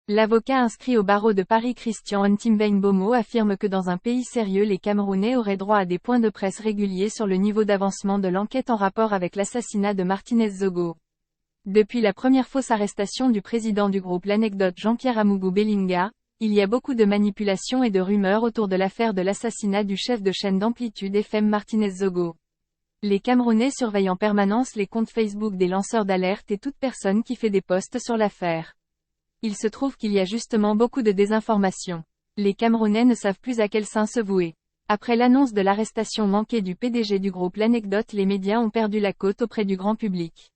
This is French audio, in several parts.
L'avocat inscrit au barreau de Paris Christian Ntimbeng Bomo affirme que dans un pays sérieux les Camerounais auraient droit à des points de presse réguliers sur le niveau d'avancement de l'enquête en rapport avec l'assassinat de Martinez Zogo. Depuis la première fausse arrestation du président du groupe L'Anecdote Jean-Pierre Amougou Bellinga, il y a beaucoup de manipulations et de rumeurs autour de l'affaire de l'assassinat du chef de chaîne d'Amplitude FM Martinez Zogo. Les Camerounais surveillent en permanence les comptes Facebook des lanceurs d'alerte et toute personne qui fait des posts sur l'affaire. Il se trouve qu'il y a justement beaucoup de désinformation. Les Camerounais ne savent plus à quel saint se vouer. Après l'annonce de l'arrestation manquée du PDG du groupe L'Anecdote, les médias ont perdu la côte auprès du grand public.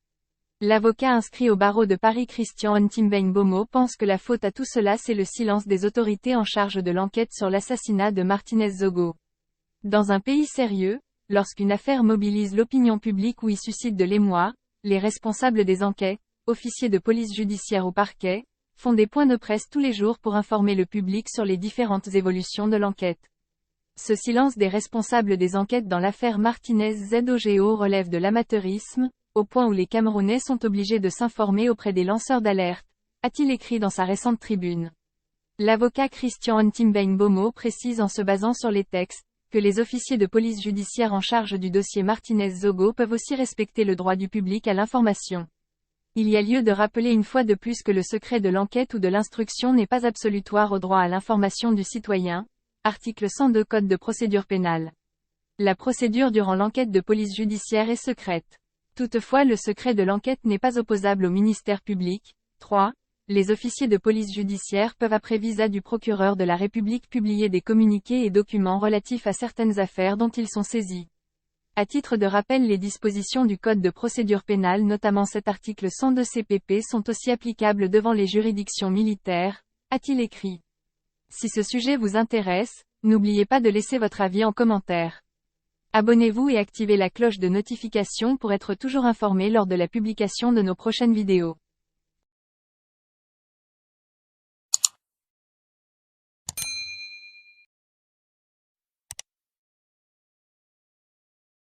L'avocat inscrit au barreau de Paris Christian Ntimbeng Bomo pense que la faute à tout cela c'est le silence des autorités en charge de l'enquête sur l'assassinat de Martinez Zogo. Dans un pays sérieux, lorsqu'une affaire mobilise l'opinion publique ou y suscite de l'émoi, les responsables des enquêtes, officiers de police judiciaire ou parquet, font des points de presse tous les jours pour informer le public sur les différentes évolutions de l'enquête. Ce silence des responsables des enquêtes dans l'affaire Martinez Zogo relève de l'amateurisme, au point où les Camerounais sont obligés de s'informer auprès des lanceurs d'alerte, a-t-il écrit dans sa récente tribune. L'avocat Christian Ntimbeng Bomo précise en se basant sur les textes, que les officiers de police judiciaire en charge du dossier Martinez Zogo peuvent aussi respecter le droit du public à l'information. Il y a lieu de rappeler une fois de plus que le secret de l'enquête ou de l'instruction n'est pas absolutoire au droit à l'information du citoyen. Article 102 Code de procédure pénale. La procédure durant l'enquête de police judiciaire est secrète. Toutefois le secret de l'enquête n'est pas opposable au ministère public. 3. Les officiers de police judiciaire peuvent après visa du procureur de la République publier des communiqués et documents relatifs à certaines affaires dont ils sont saisis. À titre de rappel, les dispositions du Code de procédure pénale, notamment cet article 102 CPP, sont aussi applicables devant les juridictions militaires, a-t-il écrit. Si ce sujet vous intéresse, n'oubliez pas de laisser votre avis en commentaire. Abonnez-vous et activez la cloche de notification pour être toujours informé lors de la publication de nos prochaines vidéos.